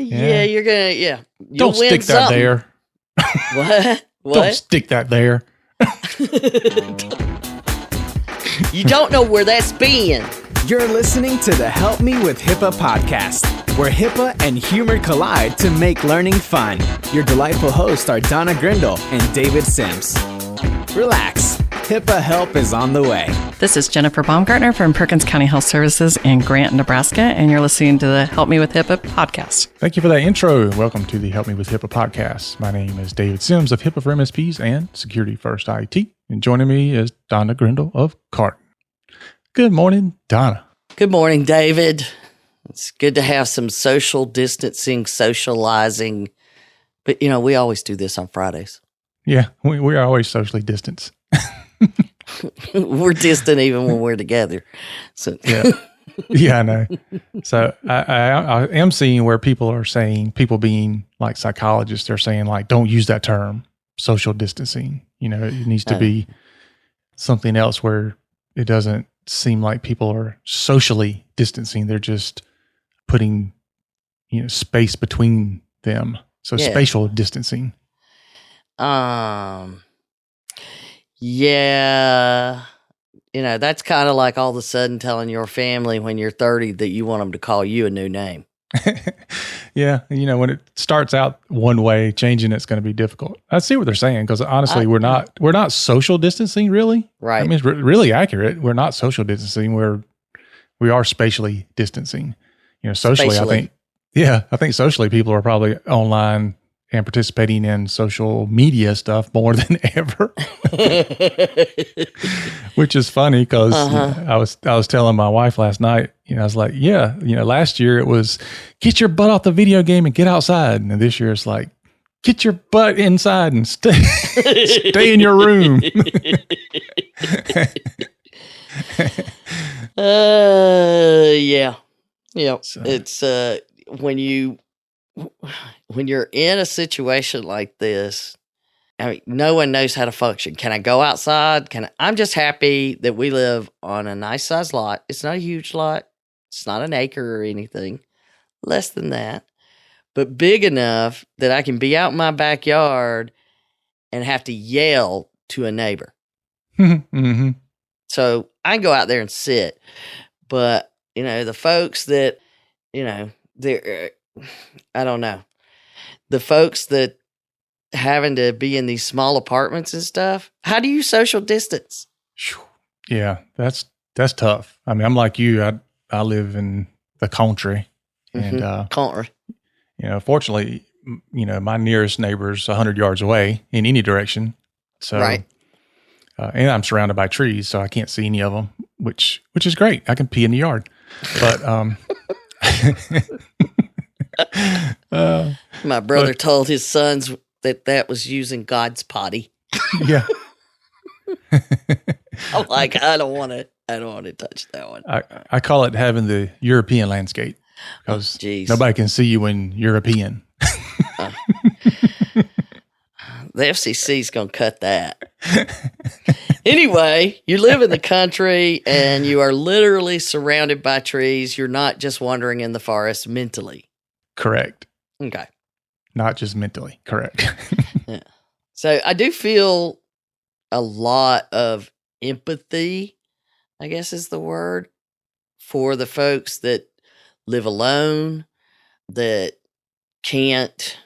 Yeah, you're gonna. Yeah, Don't stick that there. What? Don't stick that there. You don't know where that's been. You're listening to the Help Me with HIPAA podcast, where HIPAA and humor collide to make learning fun. Your delightful hosts are Donna Grindle and David Sims. Relax, HIPAA help is on the way. This is Jennifer Baumgartner from Perkins County Health Services in Grant, Nebraska, and you're listening to the Help Me with HIPAA podcast. Thank you for that intro. Welcome to the Help Me with HIPAA podcast. My name is David Sims of HIPAA for MSPs and Security First IT. And joining me is Donna Grindle of Carton. Good morning, Donna. Good morning, David. It's good to have some social distancing, socializing. But, we always do this on Fridays. Yeah, we are always socially distanced. We're distant even when we're together. So yeah, I know. So I am seeing where people being like psychologists, they're saying like, don't use that term, social distancing. It needs to be something else where it doesn't seem like people are socially distancing. They're just putting, space between them. So spatial distancing. Yeah. That's kind of like all of a sudden telling your family when you're 30 that you want them to call you a new name. Yeah. When it starts out one way, changing it's going to be difficult. I see what they're saying because honestly, we're not social distancing really. Right. I mean, it's really accurate. We're not social distancing. We are spatially distancing. Socially, Spatially. I think socially people are probably online and participating in social media stuff more than ever, which is funny because I was telling my wife last night, I was like, last year it was get your butt off the video game and get outside. And this year it's like, get your butt inside and stay in your room. Yeah. So. It's when you're in a situation like this, I mean, no one knows how to function. Can I go outside? I'm just happy that we live on a nice sized lot. It's not a huge lot. It's not an acre or anything. Less than that. But big enough that I can be out in my backyard and have to yell to a neighbor. Mm-hmm. So I can go out there and sit. But, the folks that, they're, I don't know. The folks that having to be in these small apartments and stuff, how do you social distance? Yeah, that's tough. I mean, I'm like you. I live in the country, and Country. Fortunately, my nearest neighbor's 100 yards away in any direction. So, right. And I'm surrounded by trees, so I can't see any of them, which is great. I can pee in the yard, but my brother told his sons that was using God's potty. Yeah. I'm like, I don't want to touch that one. I call it having the European landscape because nobody can see you when European. The FCC's going to cut that. Anyway, you live in the country and you are literally surrounded by trees. You're not just wandering in the forest mentally. Correct. Okay. Not just mentally. Correct. Yeah. So I do feel a lot of empathy, I guess is the word, for the folks that live alone, that can't,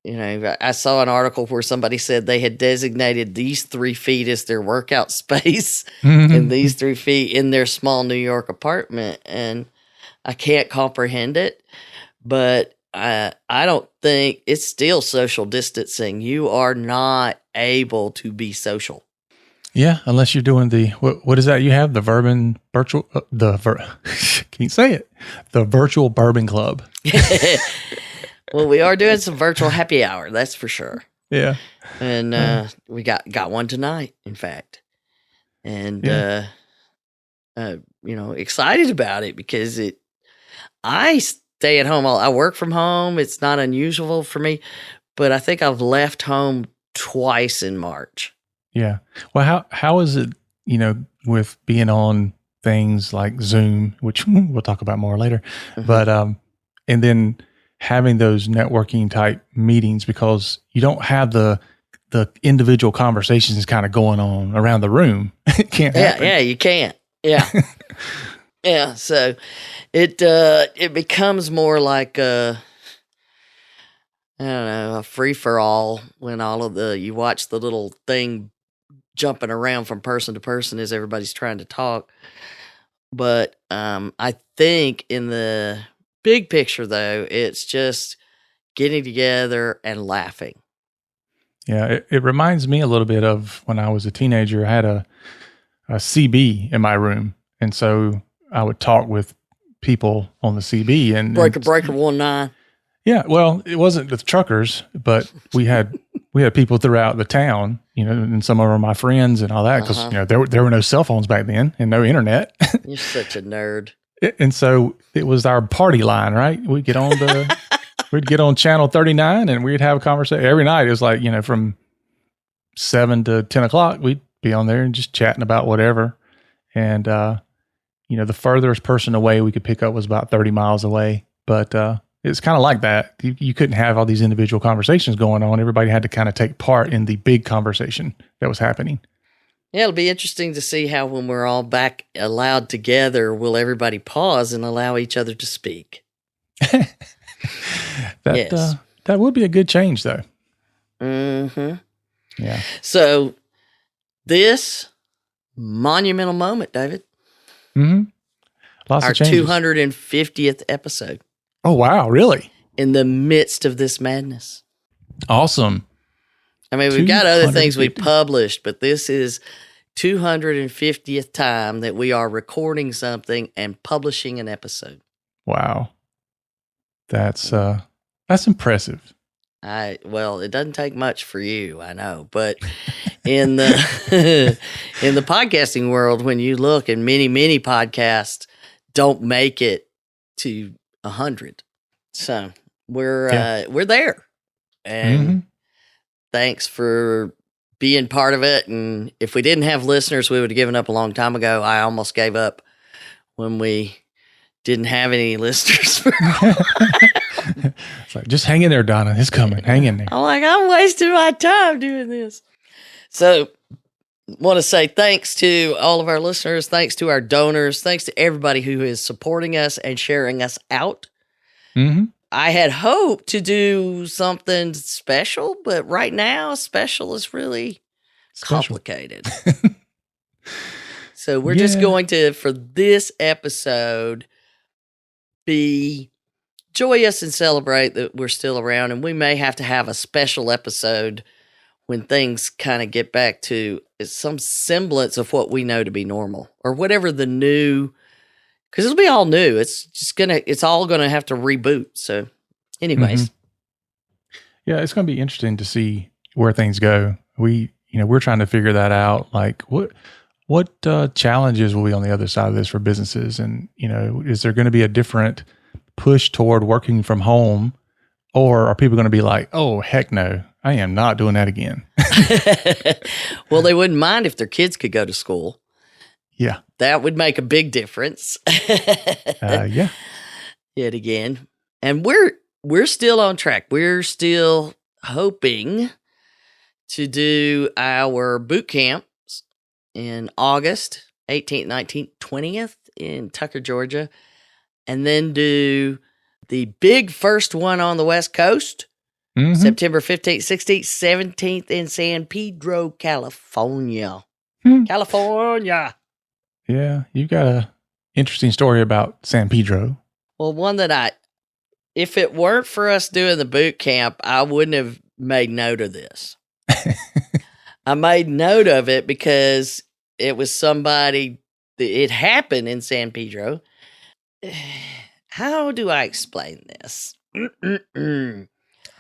I saw an article where somebody said they had designated these 3 feet as their workout space and these 3 feet in their small New York apartment. And I can't comprehend it, but I don't think it's still social distancing. You are not able to be social. Yeah, unless you're doing what is that you have? The virtual can you say it? The virtual bourbon club. Well, we are doing some virtual happy hour, that's for sure. Yeah. And we got one tonight, in fact. And excited about it because I stay at home. I work from home. It's not unusual for me, but I think I've left home twice in March. Yeah. Well, how is it, with being on things like Zoom, which we'll talk about more later, but and then having those networking type meetings, because you don't have the individual conversations kind of going on around the room. It can't happen. Yeah, you can't. Yeah. Yeah. So it becomes more like I don't know, a free for all when you watch the little thing jumping around from person to person as everybody's trying to talk. But I think in the big picture, though, it's just getting together and laughing. Yeah, it reminds me a little bit of when I was a teenager. I had a CB in my room, and so I would talk with people on the CB and Breaker 19. Yeah, well, it wasn't with truckers, but we had people throughout the town, and some of them were my friends and all that, because there were no cell phones back then and no internet. You're such a nerd. And so it was our party line, right? We'd get on channel 39 and we'd have a conversation every night. It was like, from 7 to 10 o'clock, we'd be on there and just chatting about whatever. And, the furthest person away we could pick up was about 30 miles away. But it's kind of like that. You couldn't have all these individual conversations going on. Everybody had to kind of take part in the big conversation that was happening. Yeah, it'll be interesting to see how when we're all back allowed together, will everybody pause and allow each other to speak? That would be a good change, though. Mm-hmm. Yeah. So this monumental moment, David. Mm-hmm. Lots our of changes. 250th episode. Oh, wow. Really? In the midst of this madness. Awesome. I mean, we've got other things we published, but this is 250th time that we are recording something and publishing an episode. Wow. That's impressive. Well, it doesn't take much for you, I know, but in the in the podcasting world, when you look, and many podcasts don't make it to 100, so we're there, and thanks for being part of it. And if we didn't have listeners, we would have given up a long time ago. I almost gave up when we didn't have any listeners. It's like, just hang in there, Donna. It's coming. Hang in there. I'm wasting my time doing this. So want to say thanks to all of our listeners. Thanks to our donors. Thanks to everybody who is supporting us and sharing us out. Mm-hmm. I had hoped to do something special, but right now, special is really complicated. So we're just going to, for this episode, be joyous and celebrate that we're still around. And we may have to have a special episode when things kind of get back to some semblance of what we know to be normal, or whatever the new, because it'll be all new. It's all going to have to reboot. So anyways. Yeah, it's going to be interesting to see where things go. We're trying to figure that out. Like what challenges will be on the other side of this for businesses? And, is there going to be a different push toward working from home, or are people going to be like, oh, heck no, I am not doing that again? Well, they wouldn't mind if their kids could go to school. Yeah. That would make a big difference. Yeah. Yet again. And we're still on track. We're still hoping to do our boot camps in August 18th, 19th, 20th in Tucker, Georgia, and then do the big first one on the West Coast, September 15th, 16th, 17th in San Pedro, California. California. Yeah, you've got a interesting story about San Pedro. Well, one that if it weren't for us doing the boot camp, I wouldn't have made note of this. I made note of it because it was it happened in San Pedro. How do I explain this? I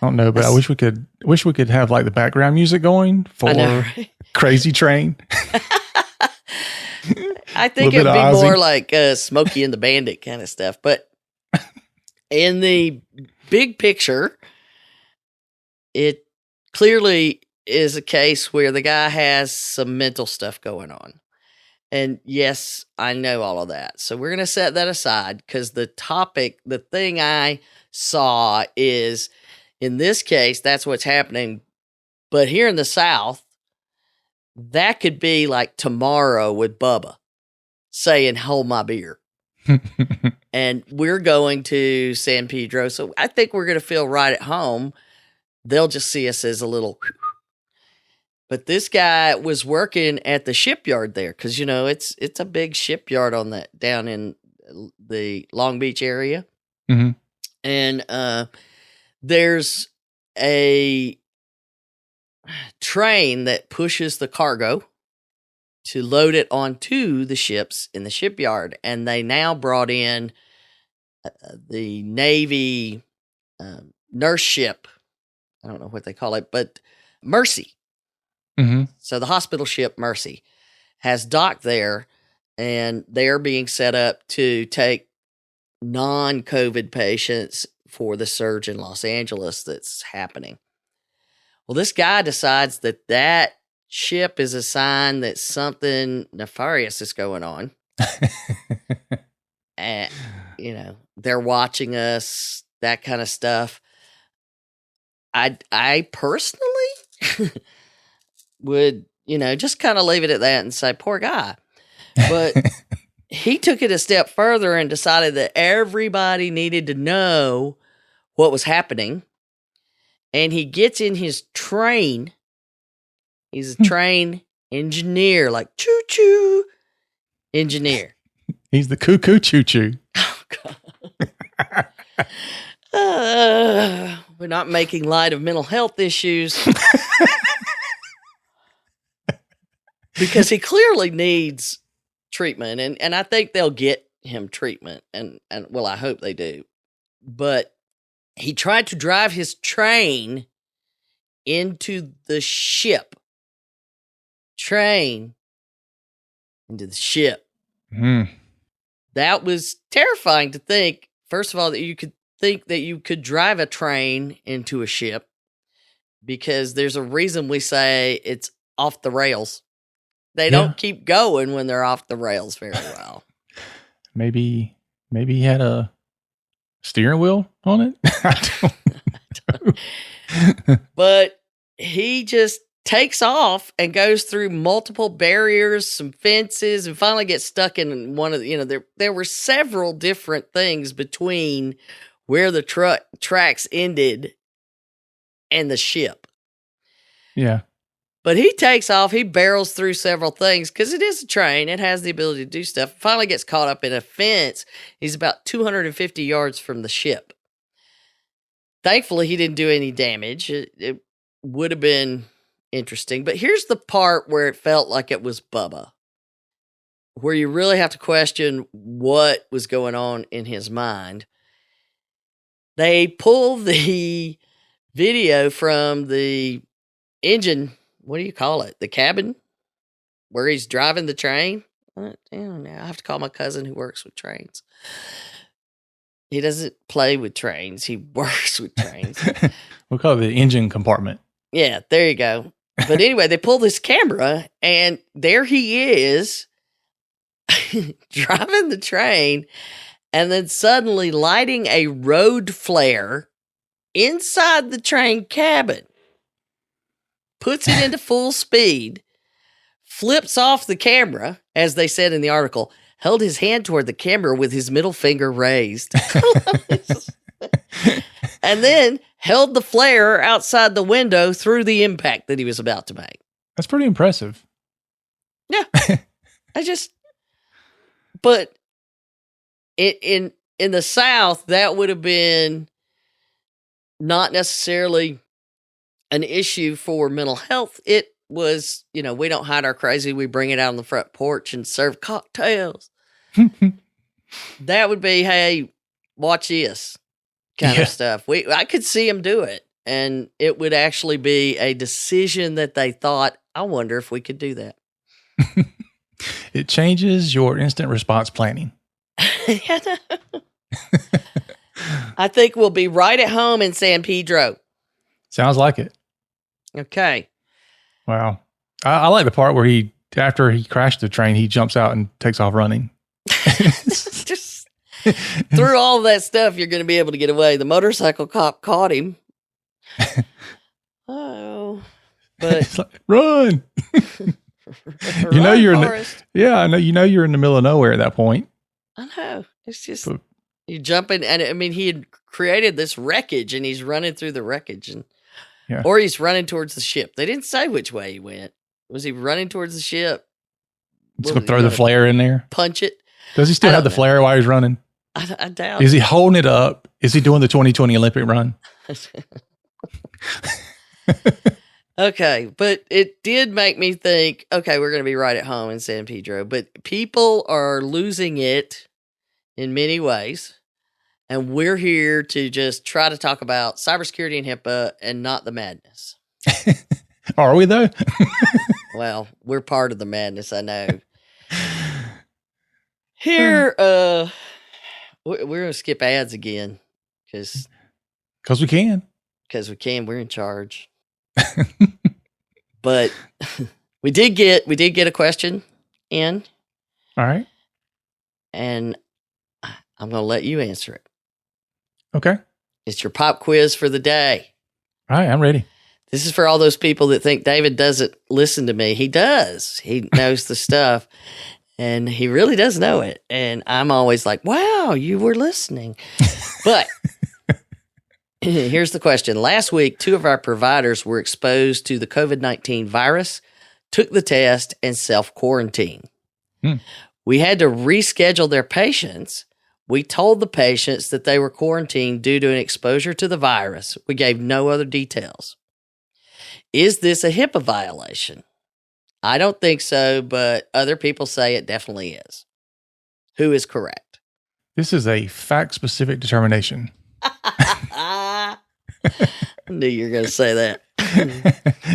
don't know, but I wish we could have like the background music going for right? Crazy Train. I think it'd be more like Smokey and the Bandit kind of stuff. But in the big picture, it clearly is a case where the guy has some mental stuff going on. And yes, I know all of that. So we're going to set that aside because the thing I saw is, in this case, that's what's happening. But here in the South, that could be like tomorrow with Bubba saying, hold my beer. And we're going to San Pedro. So I think we're going to feel right at home. They'll just see us as a little... But this guy was working at the shipyard there because, it's a big shipyard down in the Long Beach area. Mm-hmm. And there's a train that pushes the cargo to load it onto the ships in the shipyard. And they now brought in the Navy nurse ship. I don't know what they call it, but Mercy. Mm-hmm. So the hospital ship Mercy has docked there, and they're being set up to take non-COVID patients for the surge in Los Angeles that's happening. Well, this guy decides that ship is a sign that something nefarious is going on. And, they're watching us, that kind of stuff. I personally would, just kind of leave it at that and say, poor guy. But he took it a step further and decided that everybody needed to know what was happening. And he gets in his train. He's a train engineer, like choo-choo engineer. He's the cuckoo choo-choo. Oh, God. We're not making light of mental health issues. Because he clearly needs treatment, and I think they'll get him treatment, and well, I hope they do. But he tried to drive his train into the ship. Train into the ship. Mm. That was terrifying to think, first of all, that you could think that you could drive a train into a ship, because there's a reason we say it's off the rails. They don't keep going when they're off the rails very well. Maybe he had a steering wheel on it. I don't know. But he just takes off and goes through multiple barriers, some fences, and finally gets stuck in one of the, there were several different things between where the tracks ended and the ship. Yeah. But he takes off, he barrels through several things because it is a train. It has the ability to do stuff. Finally gets caught up in a fence. He's about 250 yards from the ship. Thankfully, he didn't do any damage. It would have been interesting. But here's the part where it felt like it was Bubba, where you really have to question what was going on in his mind. They pull the video from the engine. What do you call it? The cabin where he's driving the train? Damn, now I have to call my cousin who works with trains. He doesn't play with trains. He works with trains. We'll call it the engine compartment. Yeah, there you go. But anyway, they pull this camera and there he is driving the train and then suddenly lighting a road flare inside the train cabin. Puts it into full speed, flips off the camera, as they said in the article, held his hand toward the camera with his middle finger raised. And then held the flare outside the window through the impact that he was about to make. That's pretty impressive. Yeah. But in the South, that would have been not necessarily an issue for mental health. It was, we don't hide our crazy. We bring it out on the front porch and serve cocktails. That would be, hey, watch this kind of stuff. I could see him do it. And it would actually be a decision that they thought, I wonder if we could do that. It changes your instant response planning. I think we'll be right at home in San Pedro. Sounds like it. Okay. Wow. I like the part where he after he crashed the train, he jumps out and takes off running. Just through all of that stuff, you're going to be able to get away. The motorcycle cop caught him. Oh, but It's like, run! You know you're in I know you're in the middle of nowhere at that point. I know. It's just you jumping, and I mean, he had created this wreckage, and he's running through the wreckage, and or he's running towards the ship. They didn't say which way he went. Was he running towards the ship? He's gonna throw the flare in there. Punch it. Does he still have the flare while he's running? I doubt. Is he holding it up? Is he doing the 2020 Olympic run? Okay, but it did make me think, okay, we're going to be right at home in San Pedro, but people are losing it in many ways, and we're here to just try to talk about cybersecurity and HIPAA and not the madness. Are we, though? Well, we're part of the madness, I know. Here, we're going to skip ads again, because we can. Because we can. We're in charge. But we did get a question in. All right. And I'm going to let you answer it. Okay. It's your pop quiz for the day. All right, I'm ready. This is for all those people that think David doesn't listen to me. He does. He knows the stuff, and he really does know it. And I'm always like, wow, you were listening. But here's the question. Last week, 2 of our providers were exposed to the COVID-19 virus, took the test, and self-quarantined. We had to reschedule their patients. We told the patients that they were quarantined due to an exposure to the virus. We gave no other details. Is this a HIPAA violation? I don't think so, but other people say it definitely is. Who is correct? This is a fact-specific determination. I knew you were going to say that.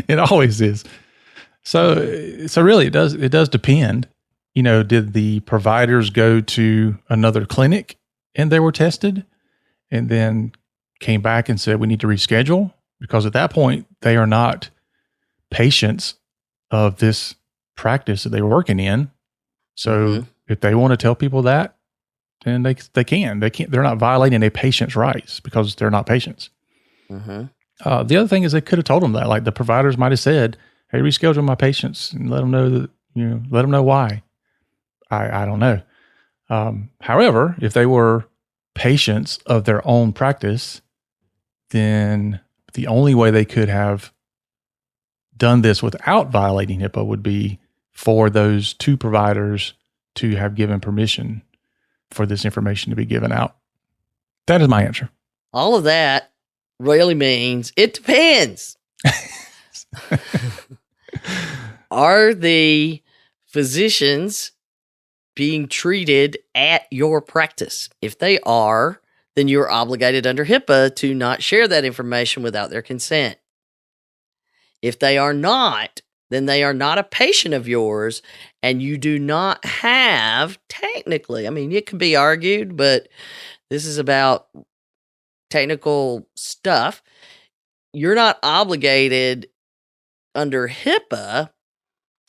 It always is. So really, it does depend. You know, did the providers go to another clinic and they were tested, and then came back and said we need to reschedule? Because at that point, they are not patients of this practice that they were working in. So if they want to tell people that, then they can. They're not violating a patient's rights because they're not patients. The other thing is they could have told them that. Like the providers might have said, "Hey, reschedule my patients and let them know that, let them know why." I don't know. However, if they were patients of their own practice, then the only way they could have done this without violating HIPAA would be for those 2 providers to have given permission for this information to be given out. That is my answer. All of that really means it depends. Are the physicians being treated at your practice? If they are, then you're obligated under HIPAA to not share that information without their consent. If they are not, then they are not a patient of yours, and you do not have, technically, I mean, it can be argued, but this is about technical stuff. You're not obligated under HIPAA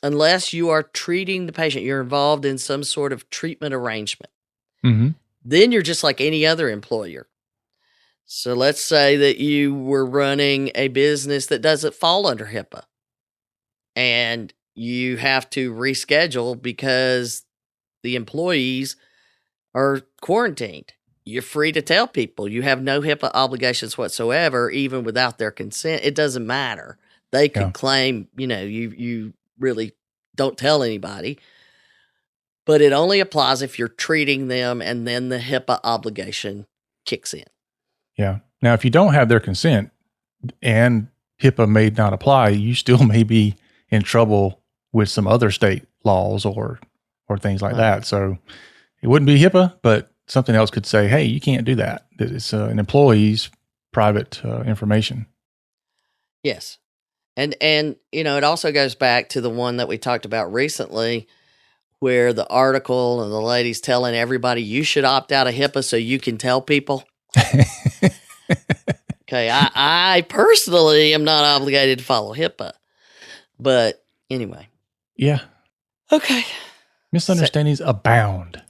unless you are treating the patient. You're involved in some sort of treatment arrangement. Then you're just like any other employer. So let's say that you were running a business that doesn't fall under HIPAA, and you have to reschedule because the employees are quarantined. You're free to tell people. You have no HIPAA obligations whatsoever, even without their consent. It doesn't matter. They could claim, you really don't tell anybody. But it only applies if you're treating them, and then the HIPAA obligation kicks in. Yeah. Now, if you don't have their consent and HIPAA may not apply, you still may be in trouble with some other state laws or things like that. So it wouldn't be HIPAA, but something else could say, hey, you can't do that. It's an employee's private information. Yes. And it also goes back to the one that we talked about recently, where the article and the lady's telling everybody you should opt out of HIPAA so you can tell people. Okay, I personally am not obligated to follow HIPAA, but anyway. Yeah. Okay. Misunderstandings abound.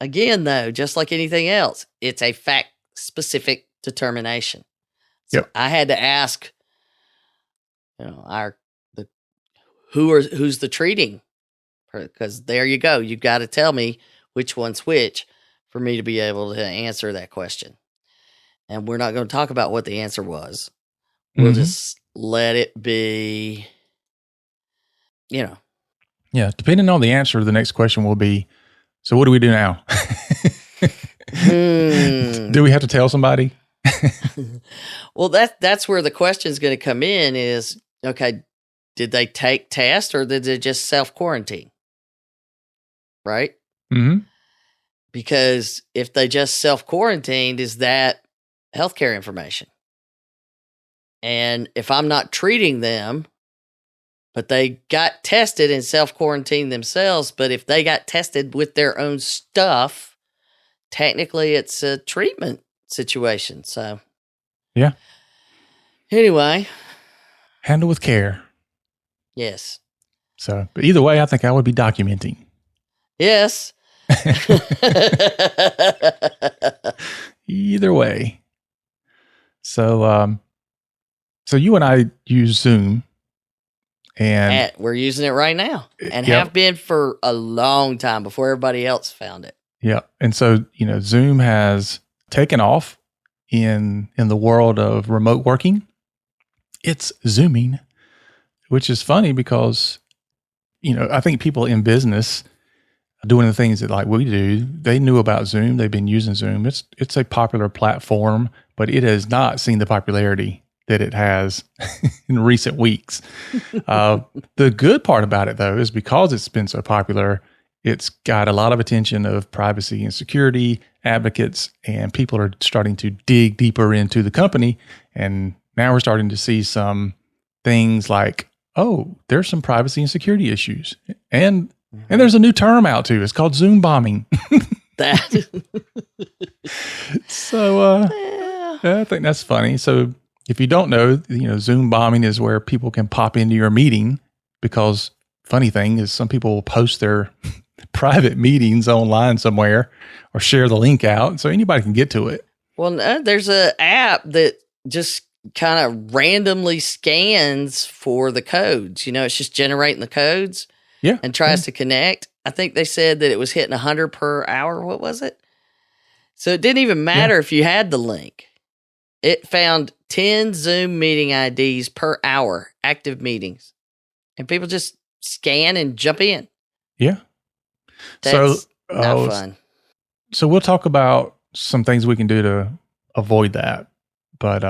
Again, though, just like anything else, it's a fact-specific determination. So Yep. I had to ask, who's the treating? Because there you go. You've got to tell me which one's which for me to be able to answer that question. And we're not going to talk about what the answer was. We'll just let it be, Yeah. Depending on the answer, the next question will be, so what do we do now? Do we have to tell somebody? Well, that's where the question is going to come in is, okay, did they take tests or did they just self-quarantine? Right? Mm-hmm. Because if they just self-quarantined, is that healthcare information? And if I'm not treating them, but they got tested and self-quarantined themselves, but if they got tested with their own stuff, technically it's a treatment situation. So, yeah. Anyway. Handle with care. Yes. So, but either way, I think I would be documenting. Yes. Either way. So, so you and I use Zoom, and we're using it right now, and have been for a long time before everybody else found it. Yeah, and so Zoom has taken off in the world of remote working. It's Zooming, which is funny because I think people in business doing the things that like we do, they knew about Zoom. They've been using Zoom. It's a popular platform, but it has not seen the popularity that it has in recent weeks. The good part about it, though, is because it's been so popular, it's got a lot of attention of privacy and security advocates, and people are starting to dig deeper into the company. And now we're starting to see some things like, oh, there's some privacy and security issues. And there's a new term out too. It's called Zoom bombing. So I think that's funny. So if you don't know, Zoom bombing is where people can pop into your meeting, because funny thing is some people will post their private meetings online somewhere or share the link out so anybody can get to it. Well, there's an app that just kind of randomly scans for the codes. It's just generating the codes. Yeah. And tries to connect. I think they said that it was hitting 100 per hour. What was it? So it didn't even matter if you had the link. It found 10 Zoom meeting IDs per hour, active meetings. And people just scan and jump in. Yeah. That's not fun. So we'll talk about some things we can do to avoid that. But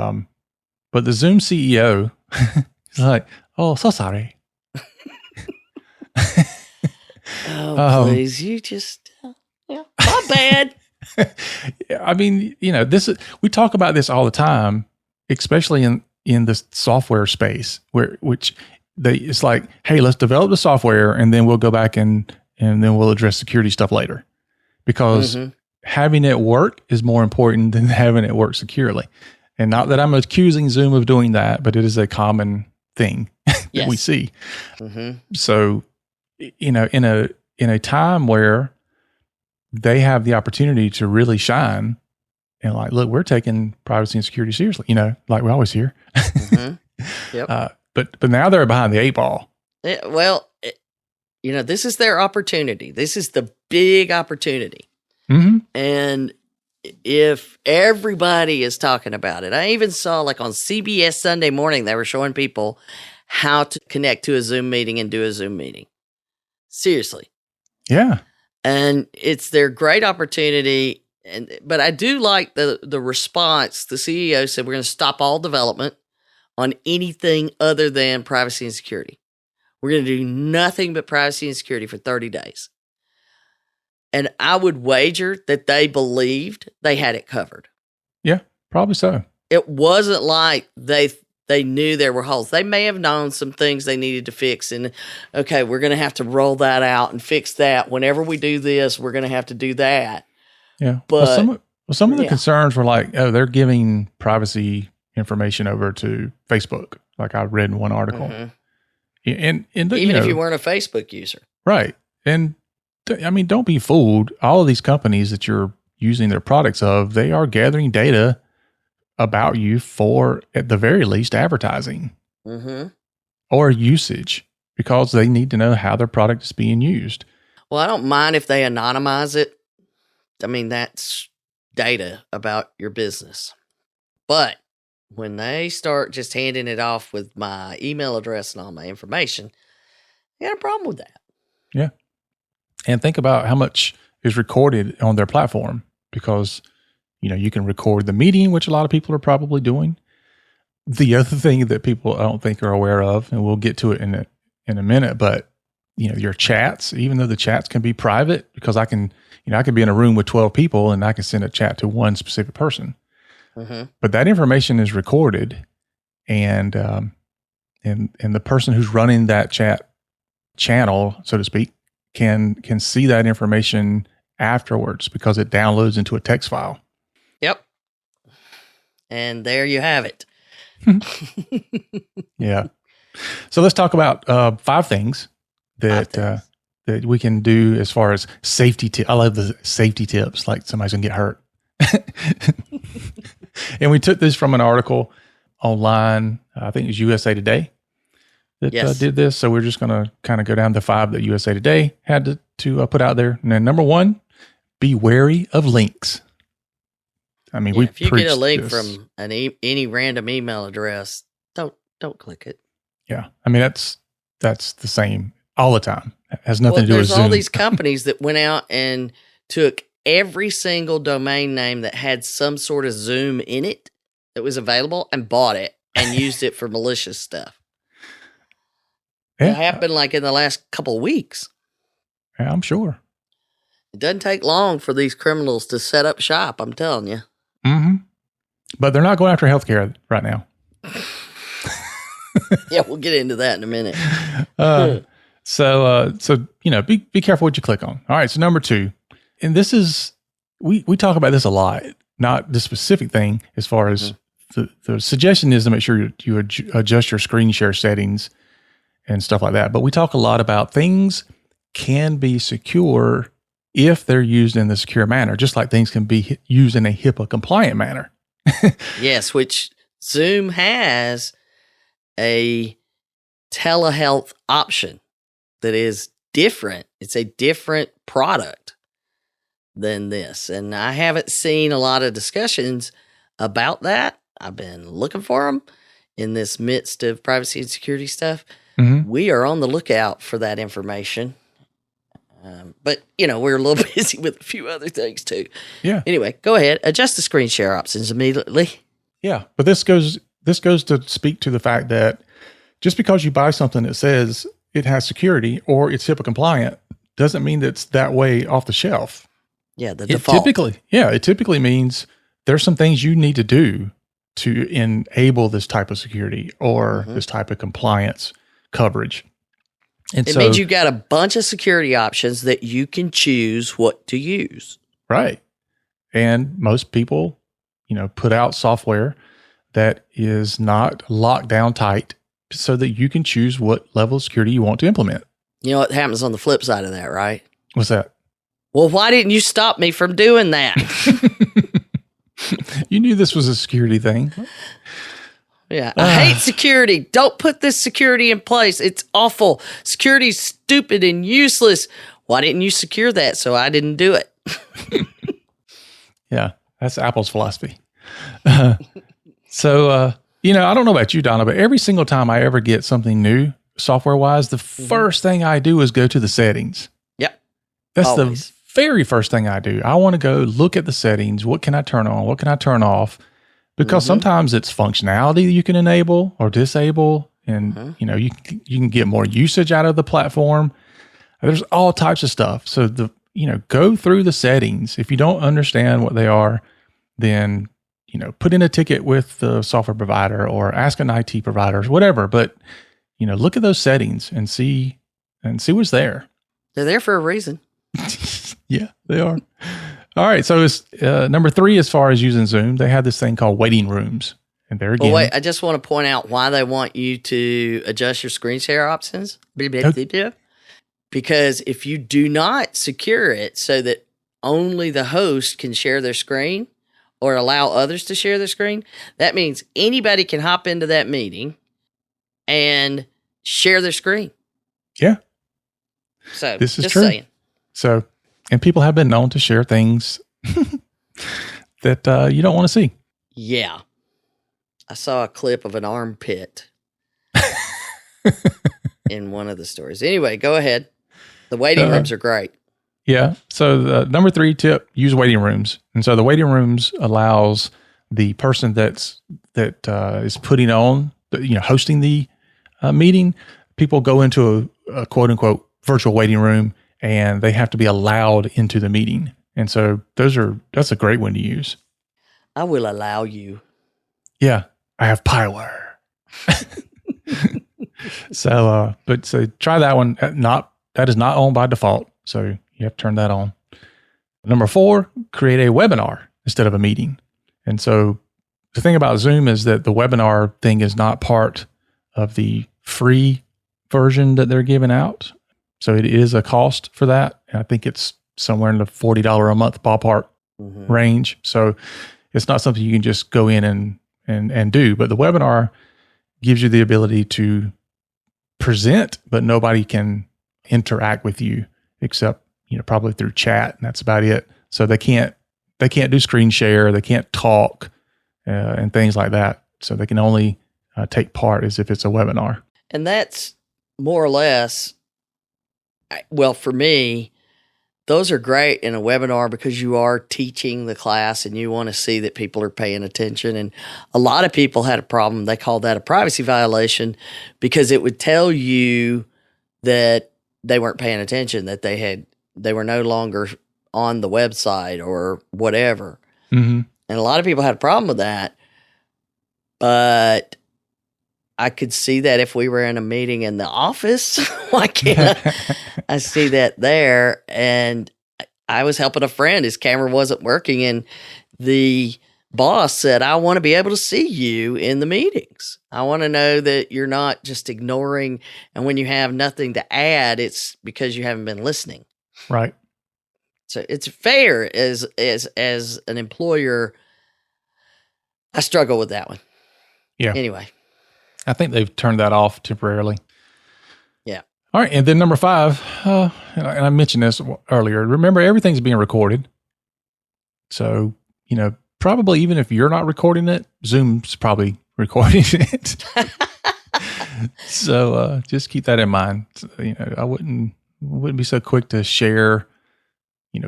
the Zoom CEO is like, oh, so sorry. Please, you just, my bad. I mean, we talk about this all the time, especially in the software space, it's like, hey, let's develop the software and then we'll go back and then we'll address security stuff later, because having it work is more important than having it work securely. And not that I'm accusing Zoom of doing that, but it is a common thing that we see. So, in a time where they have the opportunity to really shine and like, look, we're taking privacy and security seriously, like we always hear. Yep. But now they're behind the 8 ball. This is their opportunity. This is the big opportunity. And if everybody is talking about it, I even saw like on CBS Sunday Morning, they were showing people how to connect to a Zoom meeting and do a Zoom meeting. Seriously. Yeah. And it's their great opportunity. But I do like the response. The CEO said, we're going to stop all development on anything other than privacy and security. We're going to do nothing but privacy and security for 30 days. And I would wager that they believed they had it covered. Yeah, probably so. It wasn't like they knew there were holes. They may have known some things they needed to fix. And, okay, we're going to have to roll that out and fix that. Whenever we do this, we're going to have to do that. Yeah. But some of the concerns were like, oh, they're giving privacy information over to Facebook, like I read in one article. And even if you weren't a Facebook user. Right. And I mean, don't be fooled. All of these companies that you're using their products of, they are gathering data about you for, at the very least, advertising or usage, because they need to know how their product is being used. Well, I don't mind if they anonymize it. I mean, that's data about your business. But when they start just handing it off with my email address and all my information, I got a problem with that. Yeah. And think about how much is recorded on their platform, because, you know, you can record the meeting, which a lot of people are probably doing. The other thing that people I don't think are aware of, and we'll get to it in a minute, but, you know, your chats, even though the chats can be private, because I can be in a room with 12 people and I can send a chat to one specific person. But that information is recorded, and the person who's running that chat channel, so to speak, can see that information afterwards because it downloads into a text file. Yep. And there you have it. Yeah. So let's talk about 5 things that we can do as far as safety tips. I love the safety tips, like somebody's gonna get hurt. And we took this from an article online. I think it was USA Today that did this. So we're just going to kind of go down the 5 that USA Today had to put out there. And then number 1, be wary of links. I mean, if you get a link from any random email address, don't click it. Yeah, I mean that's the same all the time. It has nothing to do with Zoom. There's all these companies that went out and took every single domain name that had some sort of Zoom in it that was available and bought it and used it for malicious stuff. Yeah. It happened like in the last couple of weeks. Yeah, I'm sure. It doesn't take long for these criminals to set up shop, I'm telling you. But they're not going after healthcare right now. Yeah, we'll get into that in a minute. So you know, be careful what you click on. All right, so number 2. And this is, we talk about this a lot, not the specific thing as far as the suggestion is to make sure you adjust your screen share settings and stuff like that. But we talk a lot about things can be secure if they're used in the secure manner, just like things can be used in a HIPAA compliant manner. Yes, which Zoom has a telehealth option that is different. It's a different product than this. And I haven't seen a lot of discussions about that. I've been looking for them in this midst of privacy and security stuff. We are on the lookout for that information. But, you know, we're a little busy with a few other things too. Yeah. Anyway, go ahead. Adjust the screen share options immediately. Yeah. But this goes to speak to the fact that just because you buy something that says it has security or it's HIPAA compliant doesn't mean that it's that way off the shelf. Yeah, the default. It typically means there's some things you need to do to enable this type of security or this type of compliance coverage. And it means you've got a bunch of security options that you can choose what to use. Right. And most people, you know, put out software that is not locked down tight so that you can choose what level of security you want to implement. You know what happens on the flip side of that, right? What's that? Well, why didn't you stop me from doing that? You knew this was a security thing. Yeah. I hate security. Don't put this security in place. It's awful. Security's stupid and useless. Why didn't you secure that? So I didn't do it. Yeah. That's Apple's philosophy. You know, I don't know about you, Donna, but every single time I ever get something new software wise, the first thing I do is go to the settings. Yep. That's Always. the very first thing I do. I want to go look at the settings. What can I turn on? What can I turn off? Because sometimes it's functionality that you can enable or disable. And, you know, you can get more usage out of the platform. There's all types of stuff. So go through the settings. If you don't understand what they are, then, you know, put in a ticket with the software provider or ask an IT provider, whatever. But, you know, look at those settings and see what's there. They're there for a reason. Yeah, they are. All right. So it's number 3, as far as using Zoom, they have this thing called waiting rooms. And there again. Well, wait, I just want to point out why they want you to adjust your screen share options. Because if you do not secure it so that only the host can share their screen or allow others to share their screen, that means anybody can hop into that meeting and share their screen. Yeah. So This is just true. saying. So, and people have been known to share things that you don't want to see. Yeah. I saw a clip of an armpit in one of the stories. Anyway, go ahead. The waiting rooms are great. Yeah. So the number 3 tip, use waiting rooms. And so the waiting rooms allows the person that is putting on, hosting the meeting. People go into a quote unquote virtual waiting room and they have to be allowed into the meeting. And so that's a great one to use. I will allow you. Yeah. I have power. So try that one. That is not on by default. So you have to turn that on. Number 4, create a webinar instead of a meeting. And so the thing about Zoom is that the webinar thing is not part of the free version that they're giving out. So it is a cost for that. And I think it's somewhere in the $40 a month ballpark range. So it's not something you can just go in and do. But the webinar gives you the ability to present, but nobody can interact with you except probably through chat, and that's about it. So they can't do screen share, they can't talk and things like that. So they can only take part as if it's a webinar. And that's more or less, well, for me, those are great in a webinar because you are teaching the class and you want to see that people are paying attention. And a lot of people had a problem. They called that a privacy violation because it would tell you that they weren't paying attention, that they were no longer on the website or whatever. Mm-hmm. And a lot of people had a problem with that. But I could see that if we were in a meeting in the office. Why can't I see that there? And I was helping a friend. His camera wasn't working. And the boss said, I want to be able to see you in the meetings. I want to know that you're not just ignoring. And when you have nothing to add, it's because you haven't been listening. Right. So it's fair as an employer. I struggle with that one. Yeah. Anyway. I think they've turned that off temporarily. Yeah. All right. And then number 5, and I mentioned this earlier. Remember, everything's being recorded. So, probably even if you're not recording it, Zoom's probably recording it. So just keep that in mind. I wouldn't be so quick to share,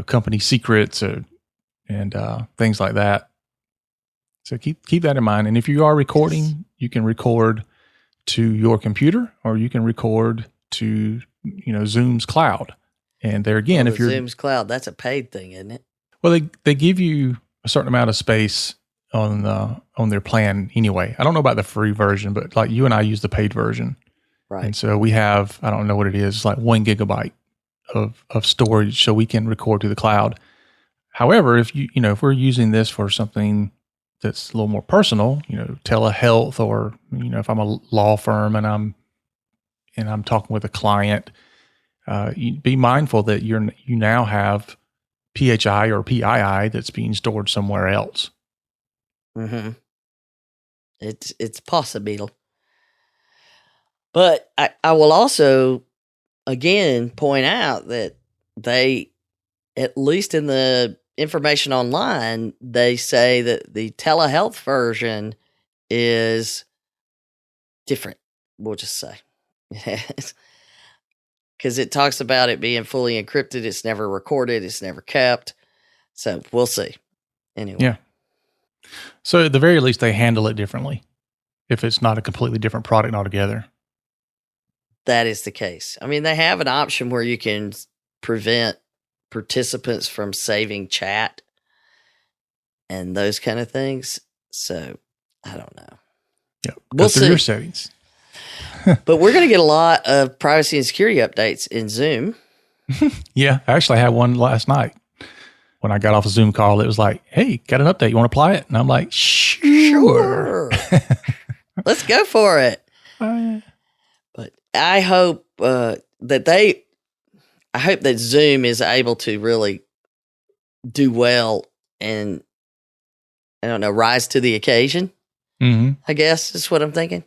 company secrets and things like that. So keep that in mind. And if you are recording, you can record to your computer or you can record to, Zoom's cloud. And there again, if you're Zoom's cloud, that's a paid thing, isn't it? Well, they give you a certain amount of space on their plan anyway. I don't know about the free version, but like you and I use the paid version. Right. And so we have, I don't know what it is, like 1 gigabyte of storage so we can record to the cloud. However, if if we're using this for something that's a little more personal, telehealth, or, if I'm a law firm and I'm talking with a client, you be mindful that you now have PHI or PII that's being stored somewhere else. Mm-hmm. It's possible. But I will also, again, point out that they, at least in the information online, they say that the telehealth version is different. We'll just say. Because it talks about it being fully encrypted. It's never recorded. It's never kept. So we'll see. Anyway. Yeah. So at the very least, they handle it differently if it's not a completely different product altogether. That is the case. I mean, they have an option where you can prevent participants from saving chat and those kind of things. So I don't know. Yeah. We'll through see. your settings. But we're going to get a lot of privacy and security updates in Zoom. Yeah. I actually had one last night. When I got off a Zoom call, it was like, hey, got an update. You want to apply it? And I'm like, sure. Let's go for it. But I hope that I hope that Zoom is able to really do well and, I don't know, rise to the occasion, I guess is what I'm thinking.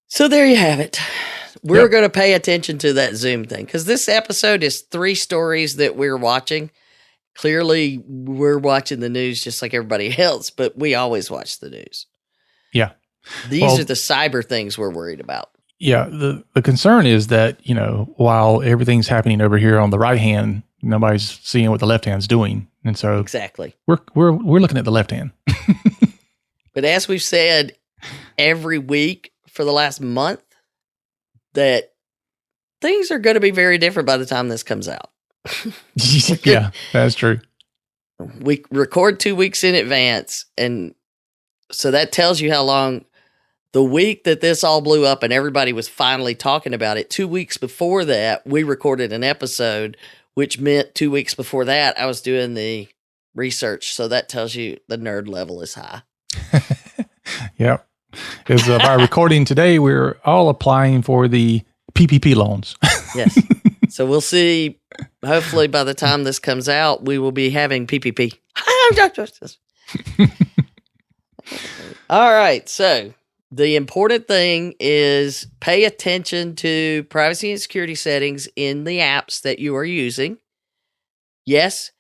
So there you have it. We're going to pay attention to that Zoom thing because this episode is 3 stories that we're watching. Clearly, we're watching the news just like everybody else, but we always watch the news. Yeah. These are the cyber things we're worried about. Yeah. The concern is that, while everything's happening over here on the right hand, nobody's seeing what the left hand's doing. And so exactly, we're looking at the left hand. But as we've said every week for the last month, that things are going to be very different by the time this comes out. Yeah, that's true. We record 2 weeks in advance. And so that tells you how long the week that this all blew up and everybody was finally talking about it. 2 weeks before that, we recorded an episode, which meant 2 weeks before that, I was doing the research. So that tells you the nerd level is high. Yep. As of our recording today, we're all applying for the PPP loans. Yes. So we'll see. Hopefully, by the time this comes out, we will be having PPP. All right. So the important thing is pay attention to privacy and security settings in the apps that you are using. Yes,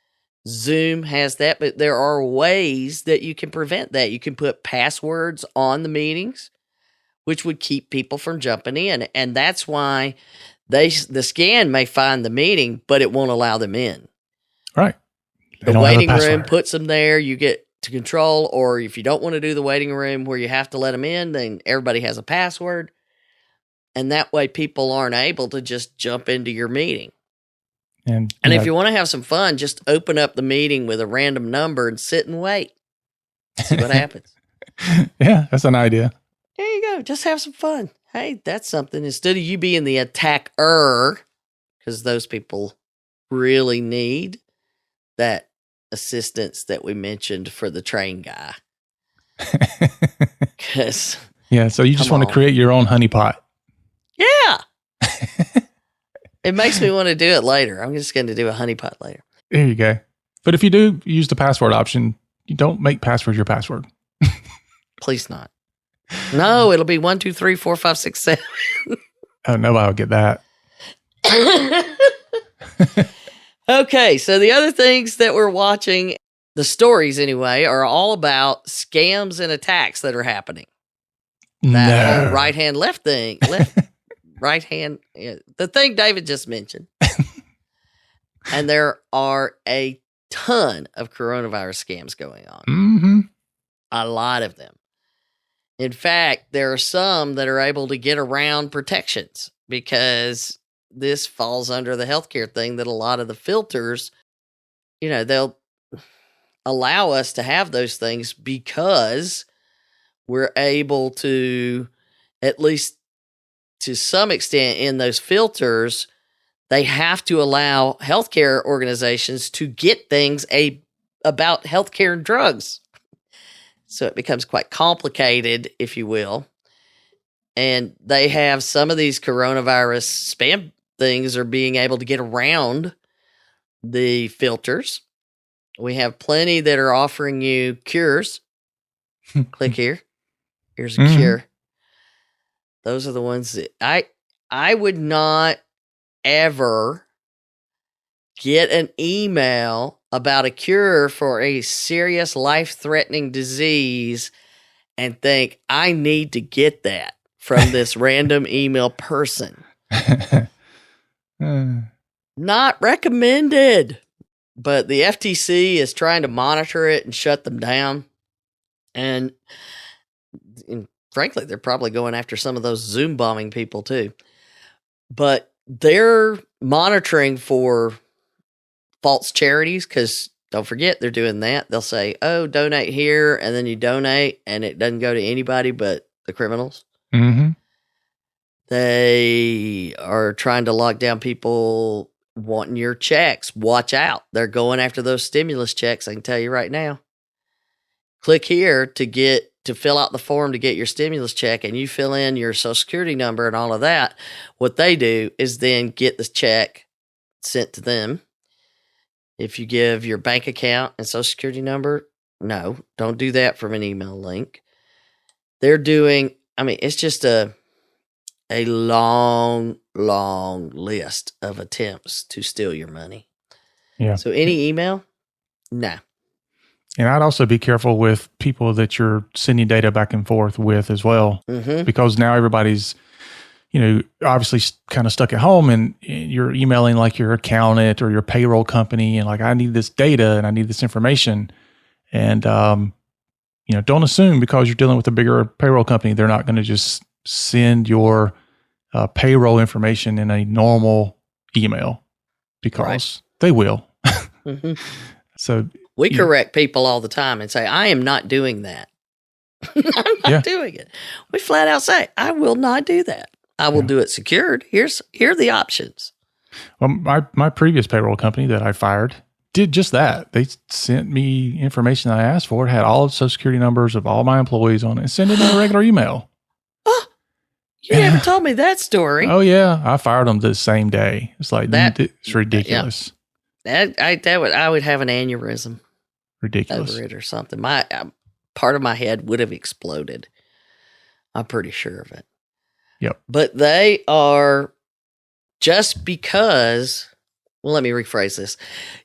Zoom has that, but there are ways that you can prevent that. You can put passwords on the meetings, which would keep people from jumping in. And that's why the scan may find the meeting, but it won't allow them in. Right. The waiting room puts them there. You get to control, or if you don't want to do the waiting room where you have to let them in, then everybody has a password. And that way people aren't able to just jump into your meeting. And if you want to have some fun, just open up the meeting with a random number and sit and wait. See what happens. Yeah, that's an idea. There you go. Just have some fun. Hey, that's something. Instead of you being the attacker, because those people really need that assistance that we mentioned for the train guy. Yeah, so you just want to create your own honeypot. Yeah. It makes me want to do it later. I'm just going to do a honeypot later. There you go. But if you do use the password option, you don't make password your password. Please not. No, it'll be 1, 2, 3, 4, 5, 6, 7. Oh, nobody will get that. Okay, so the other things that we're watching, the stories anyway, are all about scams and attacks that are happening. That whole right hand, left thing, right hand, the thing David just mentioned. And there are a ton of coronavirus scams going on. Mm-hmm. A lot of them. In fact, there are some that are able to get around protections because this falls under the healthcare thing that a lot of the filters, they'll allow us to have those things because we're able to, at least to some extent in those filters, they have to allow healthcare organizations to get things about healthcare and drugs. So it becomes quite complicated, if you will. And they have some of these coronavirus spam things are being able to get around the filters. We have plenty that are offering you cures. Click here. Here's a cure. Those are the ones that I would not ever get an email about a cure for a serious life-threatening disease and think, I need to get that from this random email person. Not recommended. But the FTC is trying to monitor it and shut them down. And frankly, they're probably going after some of those Zoom bombing people too. But they're monitoring for false charities because don't forget they're doing that. They'll say, oh, donate here. And then you donate and it doesn't go to anybody but the criminals. Mm-hmm. They are trying to lock down people wanting your checks. Watch out. They're going after those stimulus checks. I can tell you right now. Click here to get to fill out the form to get your stimulus check and you fill in your social security number and all of that, what they do is then get the check sent to them. If you give your bank account and social security number, no, don't do that from an email link. They're doing, it's just a long list of attempts to steal your money. Yeah. So any email, no. And I'd also be careful with people that you're sending data back and forth with as well, because now everybody's, obviously kind of stuck at home, and you're emailing like your accountant or your payroll company, and like, I need this data and I need this information. And, don't assume because you're dealing with a bigger payroll company, they're not going to just send your payroll information in a normal email, because they will. So we correct people all the time and say, I am not doing that. I'm not doing it. We flat out say, I will not do that. I will do it secured. Here are the options. Well, my previous payroll company that I fired did just that. They sent me information that I asked for. It had all the social security numbers of all my employees on it and sent it in a regular email. Oh, you never told me that story. Oh yeah. I fired them the same day. It's like, it's ridiculous. I would have an aneurysm. Ridiculous. Over it or something. My part of my head would have exploded. I'm pretty sure of it. Yep. But they are, just because, well, let me rephrase this.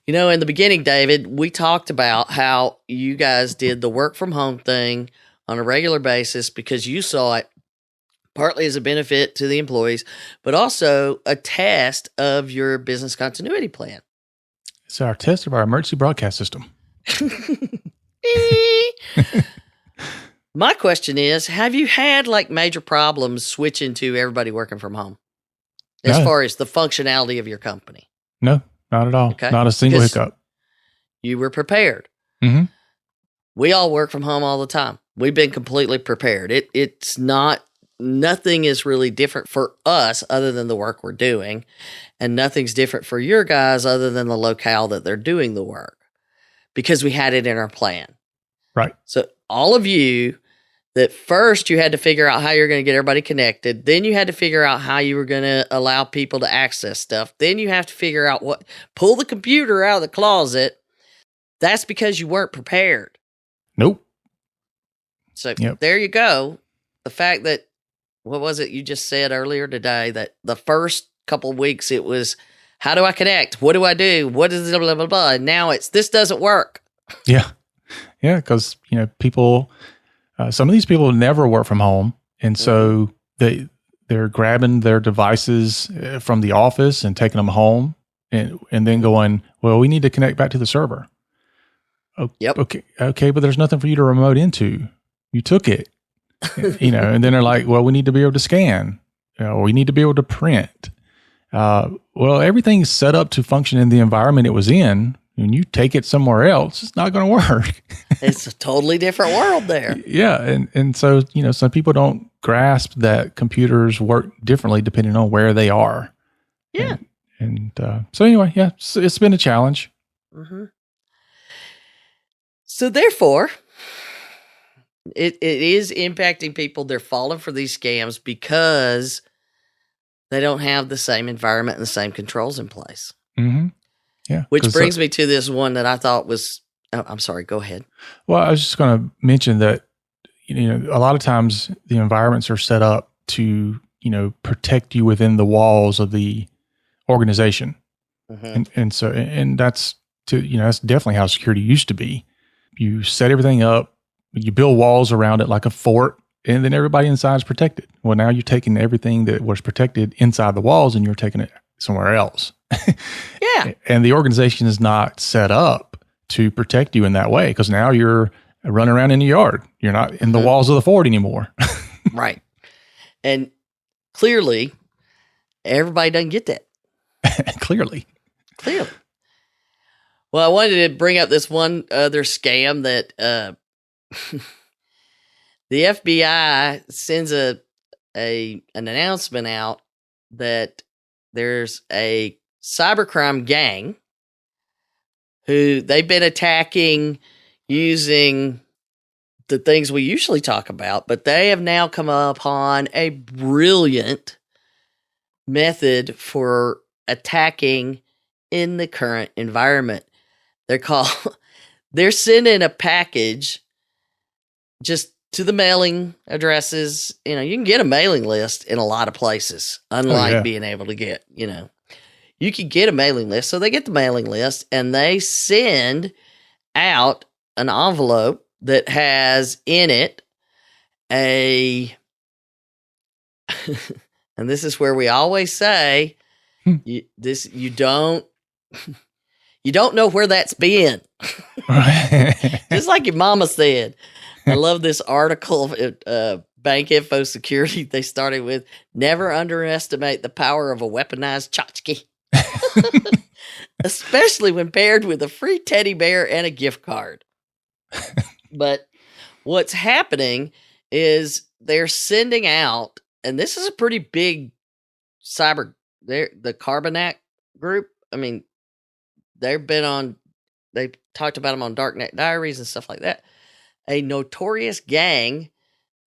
In the beginning, David, we talked about how you guys did the work from home thing on a regular basis because you saw it partly as a benefit to the employees, but also a test of your business continuity plan. It's our test of our emergency broadcast system. My question is, have you had like major problems switching to everybody working from home as far as the functionality of your company? No, not at all. Okay. Not a single hiccup. You were prepared. Mm-hmm. We all work from home all the time. We've been completely prepared. It's not, nothing is really different for us other than the work we're doing. And nothing's different for your guys other than the locale that they're doing the work, because we had it in our plan. Right. So all of you, that first you had to figure out how you're going to get everybody connected. Then you had to figure out how you were going to allow people to access stuff. Then you have to figure out pull the computer out of the closet. That's because you weren't prepared. Nope. So There you go. The fact that, what was it you just said earlier today, that the first couple of weeks it was, how do I connect? What do I do? What is it? Blah, blah, blah. And now it's, this doesn't work. Yeah. Yeah. Because, people, some of these people never work from home. And so they're grabbing their devices from the office and taking them home and then going, well, we need to connect back to the server. Oh, yep. Okay. But there's nothing for you to remote into. You took it, and then they're like, well, we need to be able to scan, or we need to be able to print. Well, everything's set up to function in the environment it was in. When you take it somewhere else, it's not going to work. It's a totally different world there. Yeah. And so, some people don't grasp that computers work differently depending on where they are. Yeah. And so anyway, it's been a challenge. Mm-hmm. So therefore, it is impacting people. They're falling for these scams because they don't have the same environment and the same controls in place. Mm-hmm. Yeah. Which brings me to this one that I thought was, I'm sorry, go ahead. Well, I was just going to mention that, a lot of times the environments are set up to, protect you within the walls of the organization. Mm-hmm. And that's that's definitely how security used to be. You set everything up, you build walls around it like a fort, and then everybody inside is protected. Well, now you're taking everything that was protected inside the walls and you're taking it somewhere else. Yeah. And the organization is not set up to protect you in that way, because now you're running around in the yard. You're not in the walls of the fort anymore. Right. And clearly, everybody doesn't get that. Clearly. Well, I wanted to bring up this one other scam that the FBI sends an announcement out that there's a cybercrime gang who they've been attacking using the things we usually talk about, but they have now come upon a brilliant method for attacking in the current environment. They're sending a package just to the mailing addresses. You can get a mailing list in a lot of places, unlike being able to get, you can get a mailing list. So they get the mailing list and they send out an envelope that has in it and this is where we always say, you don't know where that's been. Just like your mama said. I love this article at Bank Info Security. They started with, never underestimate the power of a weaponized tchotchke. Especially when paired with a free teddy bear and a gift card. But what's happening is they're sending out, and this is a pretty big the Carbonac group. I mean, they talked about them on Darknet Diaries and stuff like that. A notorious gang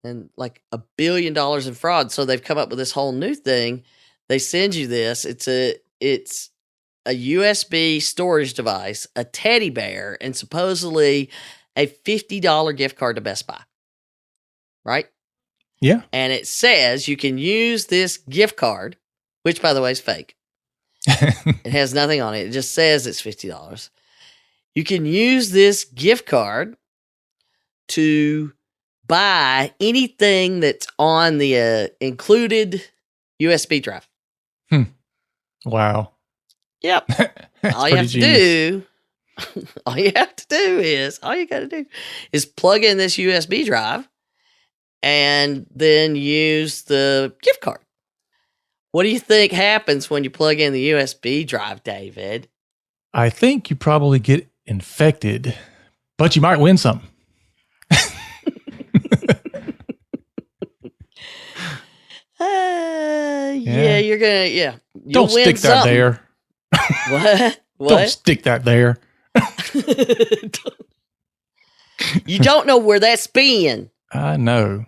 and like $1 billion in fraud. So they've come up with this whole new thing. They send you this. It's a USB storage device, a teddy bear, and supposedly a $50 gift card to Best Buy. Right? Yeah. And it says you can use this gift card, which by the way is fake. It has nothing on it. It just says it's $50. You can use this gift card to buy anything that's on the included USB drive. Wow. Yep. All you have to do is plug in this USB drive and then use the gift card. What do you think happens when you plug in the USB drive, David? I think you probably get infected, but you might win something. You're gonna, You'll Don't win stick that something. there. What? Don't stick that there. You don't know where that's been. I know.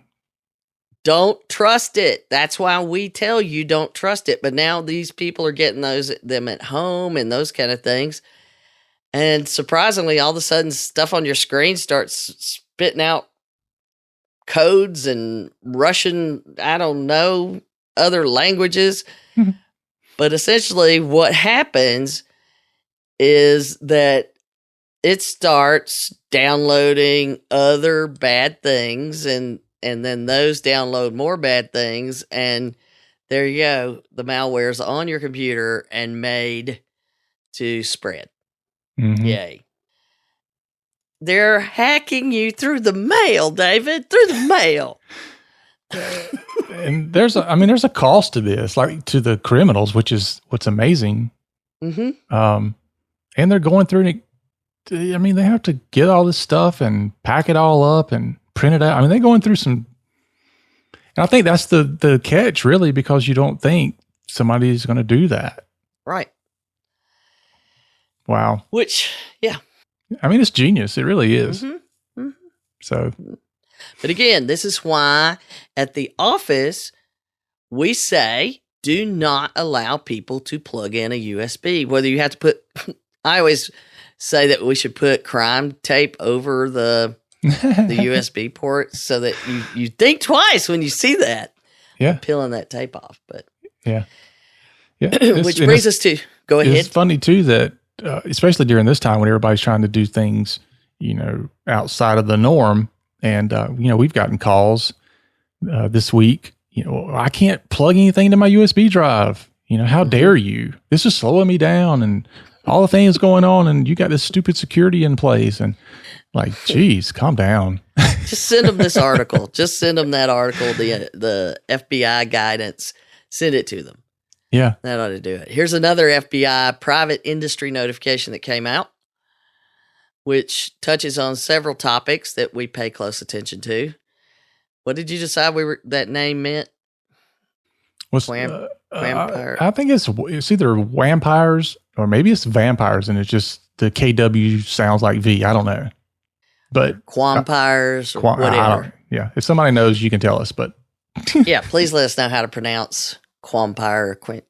Don't trust it. That's why we tell you don't trust it. But now these people are getting them at home and those kind of things. And surprisingly, all of a sudden, stuff on your screen starts spitting out codes and Russian, I don't know, other languages. But essentially what happens is that it starts downloading other bad things and then those download more bad things. And there you go. The malware's on your computer and made to spread. Mm-hmm. Yay. They're hacking you through the mail, David, through the mail. And there's a cost to this, like to the criminals, which is what's amazing. Mm-hmm. And they're going through it. I mean, they have to get all this stuff and pack it all up and print it out. I mean, they're going through some, and I think that's the catch really, because you don't think somebody's going to do that. Right. Wow. Which, yeah. I mean, it's genius. It really is. Mm-hmm. Mm-hmm. So, but again, this is why at the office, we say, do not allow people to plug in a USB. Whether you have to put, I always say that we should put crime tape over the USB port so that you think twice when you see that. Yeah. Peeling that tape off. But yeah. Which brings us to, go ahead. It's funny too that, especially during this time when everybody's trying to do things, outside of the norm. And, we've gotten calls this week, I can't plug anything to my USB drive. How dare you? This is slowing me down and all the things going on. And you got this stupid security in place. And like, geez, calm down. Just send them this article. Just send them that article, the FBI guidance. Send it to them. Yeah. That ought to do it. Here's another FBI private industry notification that came out, which touches on several topics that we pay close attention to. What did you decide that name meant? Vampire. I think it's either vampires or maybe it's vampires, and it's just the KW sounds like V. I don't know. but Quampires or I whatever. don't, yeah. If somebody knows, you can tell us. But Yeah, please let us know how to pronounce Quampire. Kwampirs.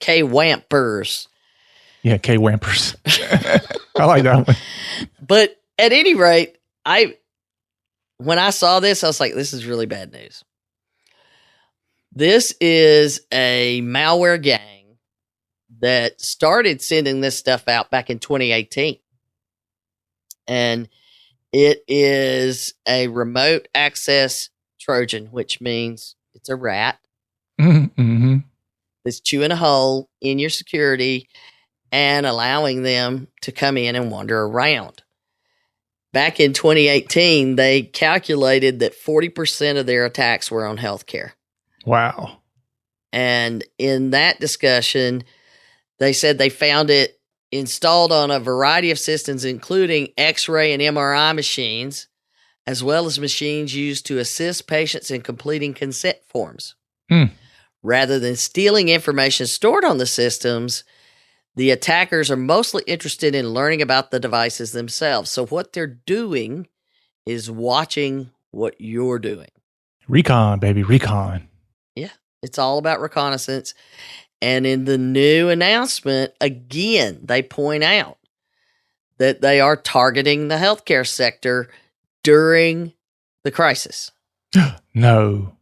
K-Wampers. yeah, K Wampers. I like that one. But at any rate, when I saw this, I was like, this is really bad news. This is a malware gang that started sending this stuff out back in 2018. And it is a remote access Trojan, which means it's a rat Mm-hmm. that's chewing a hole in your security and allowing them to come in and wander around. Back in 2018, they calculated that 40% of their attacks were on healthcare. Wow. And in that discussion, they said they found it installed on a variety of systems, including X-ray and MRI machines, as well as machines used to assist patients in completing consent forms. Rather than stealing information stored on the systems, the attackers are mostly interested in learning about the devices themselves. So what they're doing is watching what you're doing. Recon, baby, recon. Yeah, it's all about reconnaissance. And in the new announcement, again, they point out that they are targeting the healthcare sector during the crisis. No.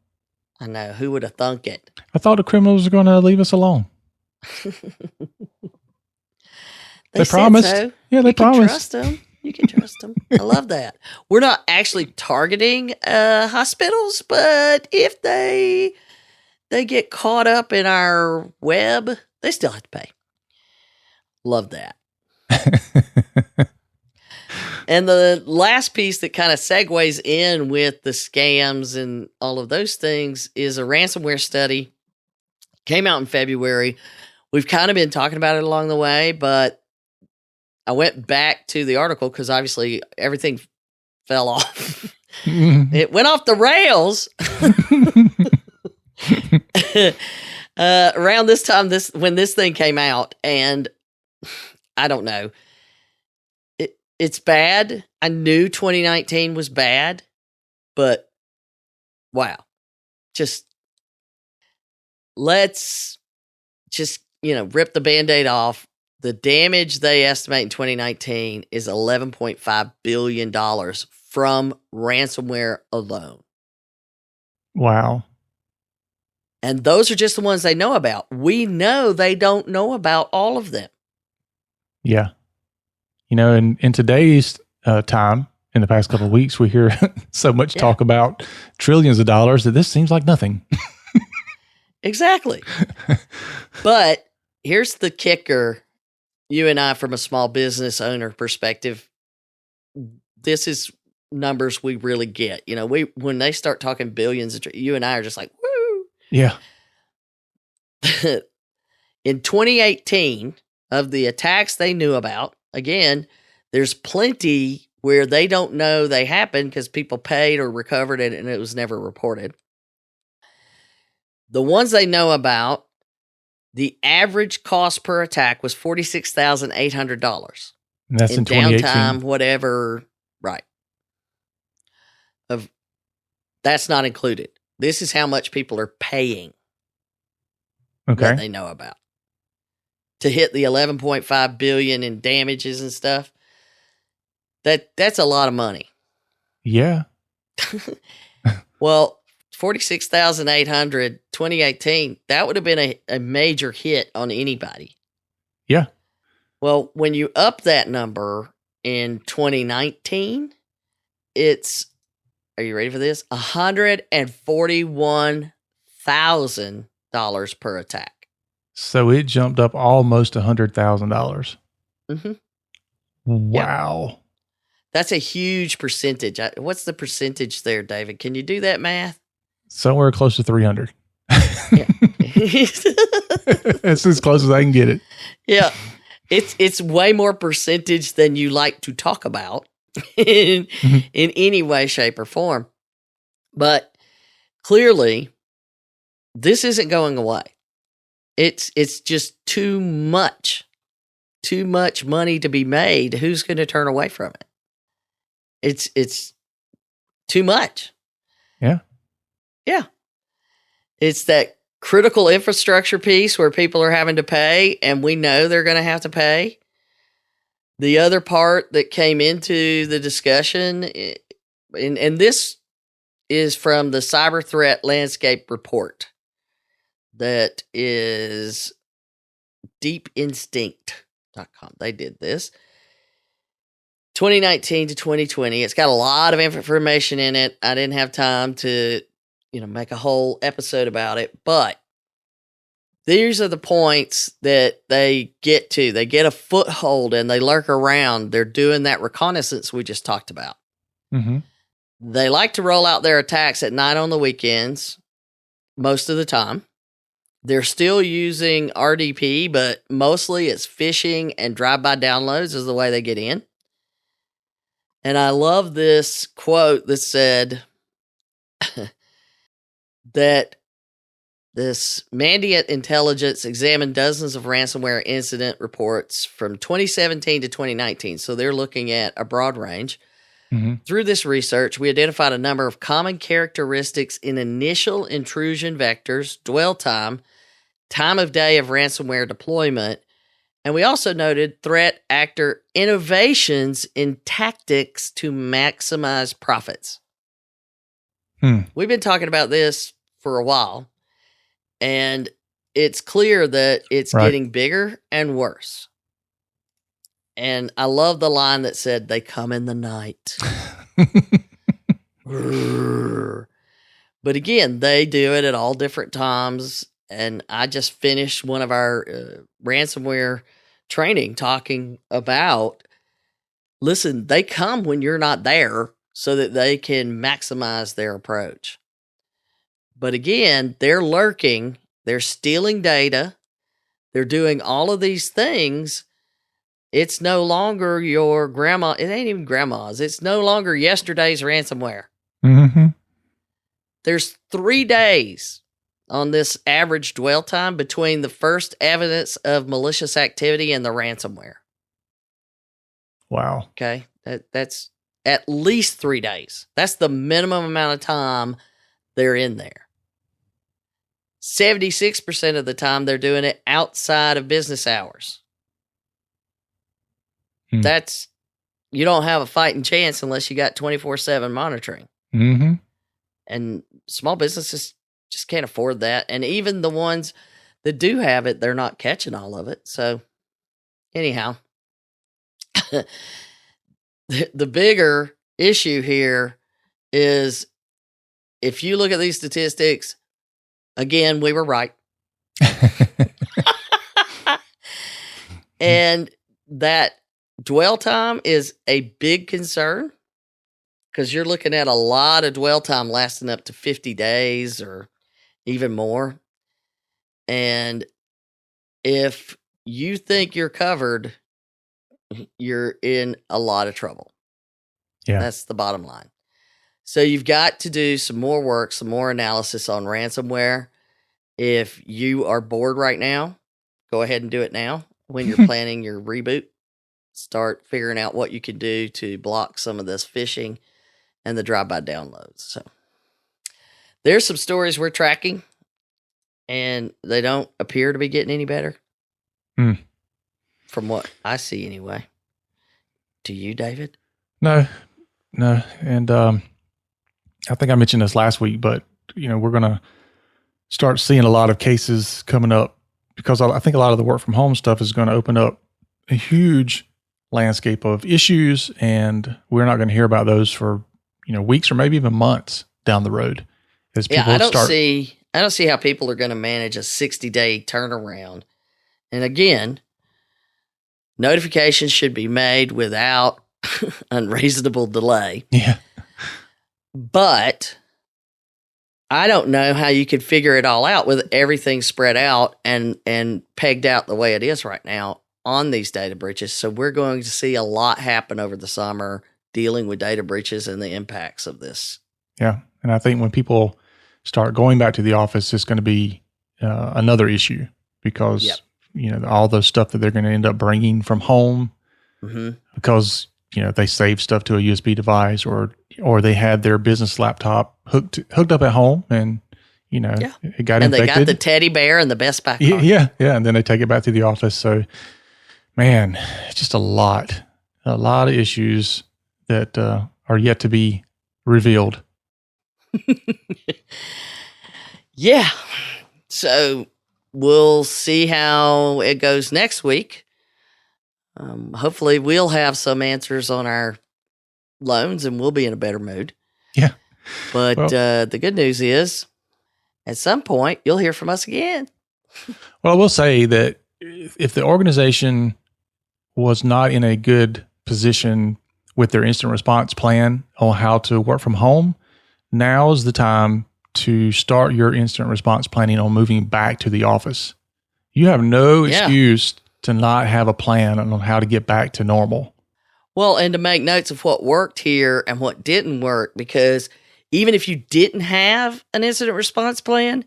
I know. Who would have thunk it? I thought the criminals were going to leave us alone. They promised. So. Yeah, they you promised. Can trust them. You can trust them. I love that. We're not actually targeting hospitals, but if they get caught up in our web, they still have to pay. Love that. And the last piece that kind of segues in with the scams and all of those things is a ransomware study. Came out in February. We've kind of been talking about it along the way, but I went back to the article because obviously everything fell off. It went off the rails. Around this time, when this thing came out, and I don't know. It's bad. I knew 2019 was bad, but wow. Let's just, rip the Band-Aid off. The damage they estimate in 2019 is $11.5 billion from ransomware alone. Wow. And those are just the ones they know about. We know they don't know about all of them. Yeah. In today's time, in the past couple of weeks, we hear so much talk about trillions of dollars that this seems like nothing. Exactly. But here's the kicker. You and I, from a small business owner perspective, this is numbers we really get. When they start talking billions, you and I are just like, woo. Yeah. In 2018, of the attacks they knew about, again, there's plenty where they don't know they happened because people paid or recovered it and it was never reported. The ones they know about, the average cost per attack was $46,800. That's in 2018. Downtime, whatever. Right. That's not included. This is how much people are paying. Okay. That they know about. To hit the 11.5 billion in damages and stuff. That's a lot of money. Yeah. Well, 46,800 2018, that would have been a major hit on anybody. Yeah. Well, when you up that number in 2019, it's, are you ready for this? $141,000 per attack. So it jumped up almost $100,000. Mm-hmm. Wow. Yep. That's a huge percentage. What's the percentage there, David? Can you do that math? Somewhere close to 300. Yeah. It's as close as I can get it. Yeah. It's way more percentage than you like to talk about in any way, shape, or form. But clearly, this isn't going away. It's just too much. too much money to be made, who's going to turn away from it? It's too much. Yeah. Yeah. It's that critical infrastructure piece where people are having to pay, and we know they're going to have to pay. The other part that came into the discussion, and this is from the Cyber Threat Landscape Report that is deepinstinct.com. They did this. 2019 to 2020. It's got a lot of information in it. I didn't have time to, make a whole episode about it, but these are the points that they get to. They get a foothold and they lurk around. They're doing that reconnaissance we just talked about. Mm-hmm. They like to roll out their attacks at night on the weekends, most of the time. They're still using RDP, but mostly it's phishing and drive-by downloads is the way they get in. And I love this quote that said that this Mandiant Intelligence examined dozens of ransomware incident reports from 2017 to 2019. So they're looking at a broad range. Mm-hmm. Through this research, we identified a number of common characteristics in initial intrusion vectors, dwell time of day of ransomware deployment, and we also noted threat actor innovations in tactics to maximize profits. We've been talking about this for a while, and it's clear that it's getting bigger and worse. And I love the line that said, they come in the night. But again, they do it at all different times. And I just finished one of our ransomware training talking about, listen, they come when you're not there so that they can maximize their approach. But again, they're lurking, they're stealing data, they're doing all of these things. It's no longer your grandma. It ain't even grandma's. It's no longer yesterday's ransomware. Mm-hmm. There's 3 days on this average dwell time between the first evidence of malicious activity and the ransomware. Wow. Okay. That's at least 3 days. That's the minimum amount of time they're in there. 76% of the time they're doing it outside of business hours. That's, you don't have a fighting chance unless you got 24/7 monitoring. Mm-hmm. And small businesses just can't afford that. And even the ones that do have it, they're not catching all of it. So anyhow, the bigger issue here is if you look at these statistics, again, we were right. And that dwell time is a big concern because you're looking at a lot of dwell time lasting up to 50 days or even more. And if you think you're covered, you're in a lot of trouble. Yeah. That's the bottom line. So you've got to do some more work, some more analysis on ransomware. If you are bored right now, go ahead and do it now when you're planning your reboot. Start figuring out what you can do to block some of this phishing and the drive-by downloads. So there's some stories we're tracking, and they don't appear to be getting any better. From what I see anyway. To you, David? No. And I think I mentioned this last week, but we're going to start seeing a lot of cases coming up because I think a lot of the work from home stuff is going to open up a huge landscape of issues, and we're not going to hear about those for weeks or maybe even months down the road. As people I don't see how people are going to manage a 60-day turnaround. And again, notifications should be made without unreasonable delay. Yeah. But I don't know how you could figure it all out with everything spread out and pegged out the way it is right now on these data breaches. So we're going to see a lot happen over the summer dealing with data breaches and the impacts of this. Yeah. And I think when people start going back to the office, it's going to be another issue because all those stuff that they're going to end up bringing from home because, they saved stuff to a USB device or they had their business laptop hooked up at home and, it got infected. And they got the teddy bear and the Best Buy card. Yeah. And then they take it back to the office. So, man, it's just a lot of issues that are yet to be revealed. Yeah. So we'll see how it goes next week. Hopefully we'll have some answers on our loans and we'll be in a better mood. Yeah. But the good news is at some point you'll hear from us again. Well, I will say that if the organization was not in a good position with their instant response plan on how to work from home, now is the time to start your instant response planning on moving back to the office. You have no excuse to not have a plan on how to get back to normal. Well, and to make notes of what worked here and what didn't work, because even if you didn't have an incident response plan,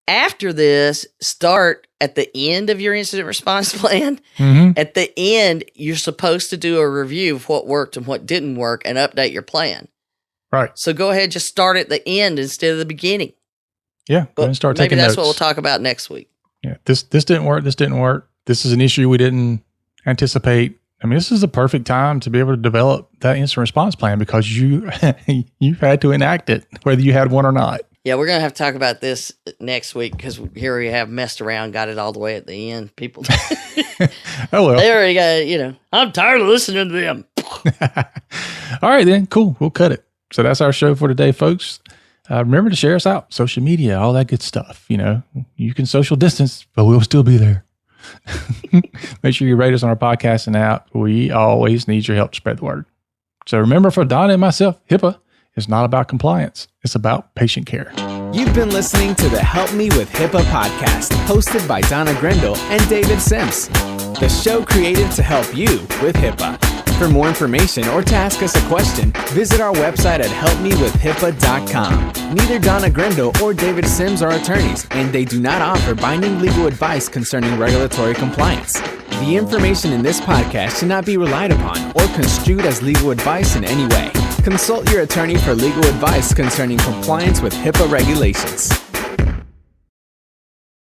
after this, start at the end of your incident response plan. At the end, you're supposed to do a review of what worked and what didn't work and update your plan. Right. So go ahead, just start at the end instead of the beginning. Yeah, go ahead and start taking notes. Maybe that's what we'll talk about next week. Yeah, this didn't work. This didn't work. This is an issue we didn't anticipate. I mean, this is the perfect time to be able to develop that instant response plan because you've had to enact it, whether you had one or not. Yeah, we're going to have to talk about this next week because here we have messed around, got it all the way at the end. People, oh well, they already got, I'm tired of listening to them. All right, then. Cool. We'll cut it. So that's our show for today, folks. Remember to share us out, social media, all that good stuff. You can social distance, but we'll still be there. Make sure you rate us on our podcast and app. We always need your help to spread the word. So remember, for Donna and myself, HIPAA is not about compliance. It's about patient care. You've been listening to the Help Me with HIPAA podcast, hosted by Donna Grindle and David Sims. The show created to help you with HIPAA. For more information or to ask us a question, visit our website at helpmewithhipaa.com. Neither Donna Grindle or David Sims are attorneys, and they do not offer binding legal advice concerning regulatory compliance. The information in this podcast should not be relied upon or construed as legal advice in any way. Consult your attorney for legal advice concerning compliance with HIPAA regulations.